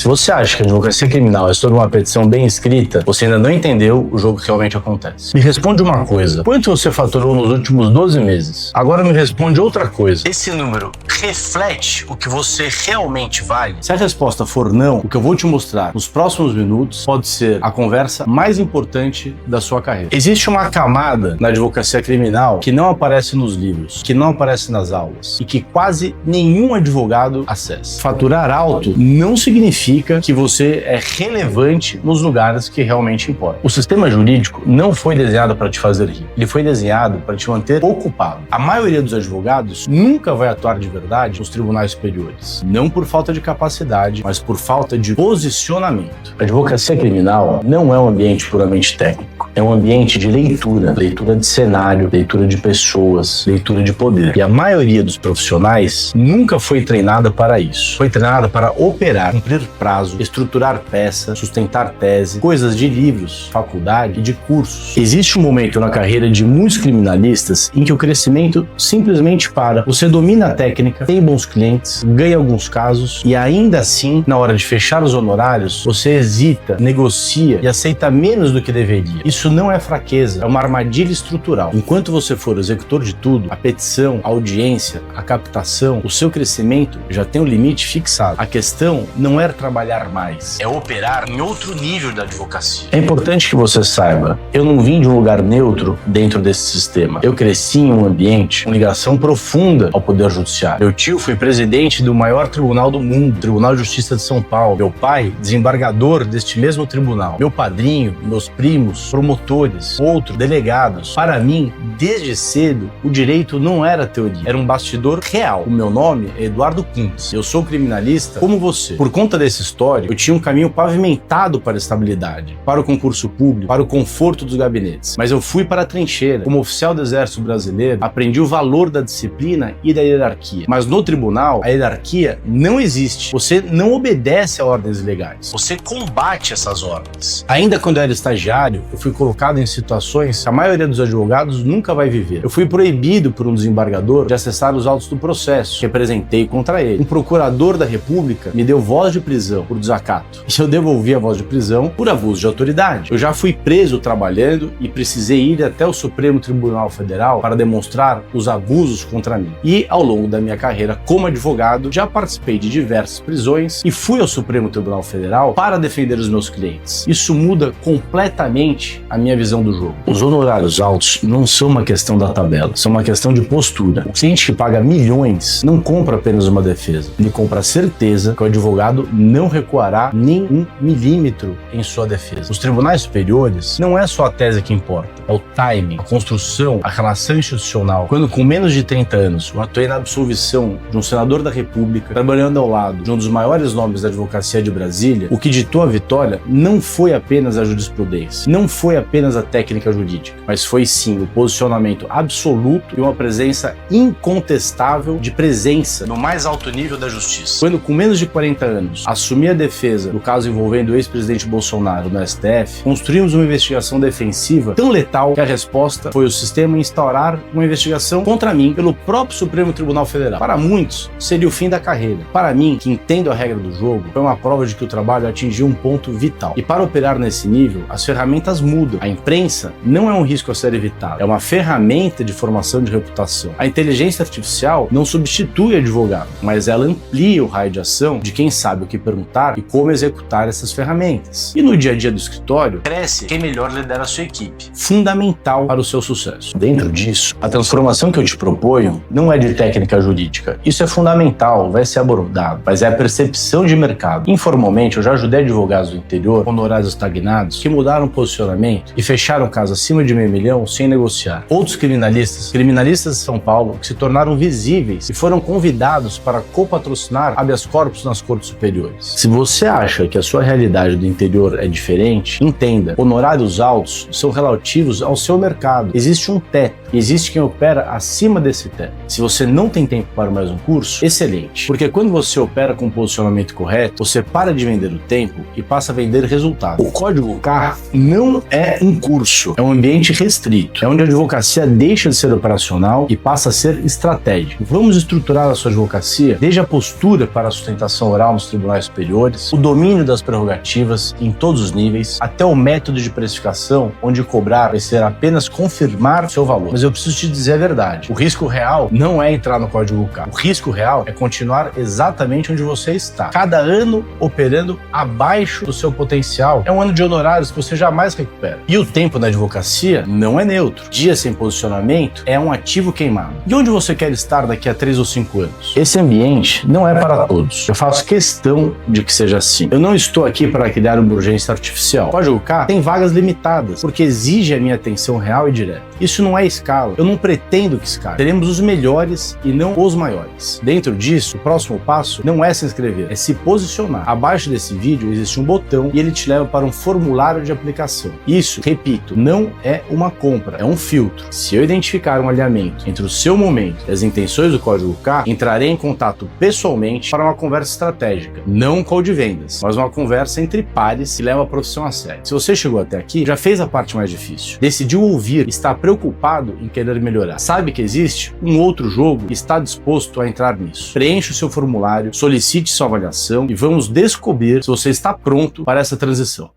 Se você acha que a advocacia criminal é sobre uma petição bem escrita, você ainda não entendeu o jogo que realmente acontece. Me responde uma coisa: quanto você faturou nos últimos 12 meses? Agora me responde outra coisa: esse número reflete o que você realmente vale? Se a resposta for não, o que eu vou te mostrar nos próximos minutos pode ser a conversa mais importante da sua carreira. Existe uma camada na advocacia criminal que não aparece nos livros, que não aparece nas aulas e que quase nenhum advogado acessa. Faturar alto não significa que você é relevante nos lugares que realmente importam. O sistema jurídico não foi desenhado para te fazer rir, ele foi desenhado para te manter ocupado. A maioria dos advogados nunca vai atuar de verdade nos tribunais superiores, não por falta de capacidade, mas por falta de posicionamento. A advocacia criminal não é um ambiente puramente técnico, é um ambiente de leitura de cenário, leitura de pessoas, leitura de poder. E a maioria dos profissionais nunca foi treinada para isso. Foi treinada para operar, cumprir prazo, estruturar peça, sustentar tese, coisas de livros, faculdade e de cursos. Existe um momento na carreira de muitos criminalistas em que o crescimento simplesmente para. Você domina a técnica, tem bons clientes, ganha alguns casos e ainda assim, na hora de fechar os honorários, você hesita, negocia e aceita menos do que deveria. Isso não é fraqueza, é uma armadilha estrutural. Enquanto você for o executor de tudo, a petição, a audiência, a captação, o seu crescimento já tem um limite fixado. A questão não é trabalhar mais, é operar em outro nível da advocacia. É importante que você saiba, eu não vim de um lugar neutro dentro desse sistema. Eu cresci em um ambiente com ligação profunda ao Poder Judiciário. Meu tio foi presidente do maior tribunal do mundo, Tribunal de Justiça de São Paulo. Meu pai, desembargador deste mesmo tribunal. Meu padrinho, meus primos, promotores, outros, delegados. Para mim, desde cedo, o direito não era teoria, era um bastidor real. O meu nome é Eduardo Kuntz. Eu sou criminalista como você. Por conta desse histórico, eu tinha um caminho pavimentado para a estabilidade, para o concurso público, para o conforto dos gabinetes. Mas eu fui para a trincheira. Como oficial do Exército Brasileiro, aprendi o valor da disciplina e da hierarquia. Mas no tribunal, a hierarquia não existe. Você não obedece a ordens legais. Você combate essas ordens. Ainda quando eu era estagiário, eu fui colocado em situações que a maioria dos advogados nunca vai viver. Eu fui proibido por um desembargador de acessar os autos do processo que apresentei contra ele. Um procurador da República me deu voz de prisão por desacato. E eu devolvi a voz de prisão por abuso de autoridade. Eu já fui preso trabalhando e precisei ir até o Supremo Tribunal Federal para demonstrar os abusos contra mim. E ao longo da minha carreira como advogado, já participei de diversas prisões e fui ao Supremo Tribunal Federal para defender os meus clientes. Isso muda completamente a minha visão do jogo. Os honorários altos não são uma questão da tabela, são uma questão de postura. O cliente que paga milhões não compra apenas uma defesa, ele compra a certeza que o advogado não recuará nem 1 milímetro em sua defesa. Os tribunais superiores não é só a tese que importa, é o timing, a construção, a relação institucional. Quando com menos de 30 anos eu atuei na absolvição de um senador da República, trabalhando ao lado de um dos maiores nomes da advocacia de Brasília, o que ditou a vitória não foi apenas a jurisprudência, não foi apenas a técnica jurídica, mas foi sim o posicionamento absoluto e uma presença incontestável de presença no mais alto nível da justiça. Quando com menos de 40 anos assumi a defesa do caso envolvendo o ex-presidente Bolsonaro no STF, construímos uma investigação defensiva tão letal que a resposta foi o sistema instaurar uma investigação contra mim pelo próprio Supremo Tribunal Federal. Para muitos, seria o fim da carreira. Para mim, que entendo a regra do jogo, foi uma prova de que o trabalho atingiu um ponto vital. E para operar nesse nível, as ferramentas mudam. A imprensa não é um risco a ser evitado, é uma ferramenta de formação de reputação. A inteligência artificial não substitui o advogado, mas ela amplia o raio de ação de quem sabe o que perguntar e como executar essas ferramentas. E no dia a dia do escritório, cresce quem melhor lidera a sua equipe. Fundamental para o seu sucesso. Dentro disso, a transformação que eu te proponho não é de técnica jurídica. Isso é fundamental, vai ser abordado, mas é a percepção de mercado. Informalmente, eu já ajudei advogados do interior, honorários estagnados, que mudaram o posicionamento e fecharam casos acima de $500 mil sem negociar. Outros criminalistas de São Paulo, que se tornaram visíveis e foram convidados para copatrocinar habeas corpus nas cortes superiores. Se você acha que a sua realidade do interior é diferente, entenda, honorários altos são relativos ao seu mercado. Existe um teto, e existe quem opera acima desse teto. Se você não tem tempo para mais um curso, excelente. Porque quando você opera com o posicionamento correto, você para de vender o tempo e passa a vender resultado. O código K não é é um curso, é um ambiente restrito, é onde a advocacia deixa de ser operacional e passa a ser estratégica. Vamos estruturar a sua advocacia desde a postura para a sustentação oral nos tribunais superiores, o domínio das prerrogativas em todos os níveis, até o método de precificação, onde cobrar vai ser apenas confirmar seu valor. Mas eu preciso te dizer a verdade. O risco real não é entrar no Código K. O risco real é continuar exatamente onde você está. Cada ano operando abaixo do seu potencial é um ano de honorários que você jamais recupera. E o tempo na advocacia não é neutro. Dia sem posicionamento é um ativo queimado. E onde você quer estar daqui a 3 ou 5 anos? Esse ambiente não é para todos. Eu faço questão de que seja assim. Eu não estou aqui para criar uma urgência artificial. O Código K tem vagas limitadas, porque exige a minha atenção real e direta. Isso não é escala. Eu não pretendo que escale. Teremos os melhores e não os maiores. Dentro disso, o próximo passo não é se inscrever, é se posicionar. Abaixo desse vídeo existe um botão e ele te leva para um formulário de aplicação. Isso, repito, não é uma compra, é um filtro. Se eu identificar um alinhamento entre o seu momento e as intenções do Código K, entrarei em contato pessoalmente para uma conversa estratégica. Não um call de vendas, mas uma conversa entre pares que leva a profissão a sério. Se você chegou até aqui, já fez a parte mais difícil. Decidiu ouvir, está preocupado em querer melhorar. Sabe que existe um outro jogo e está disposto a entrar nisso. Preencha o seu formulário, solicite sua avaliação e vamos descobrir se você está pronto para essa transição.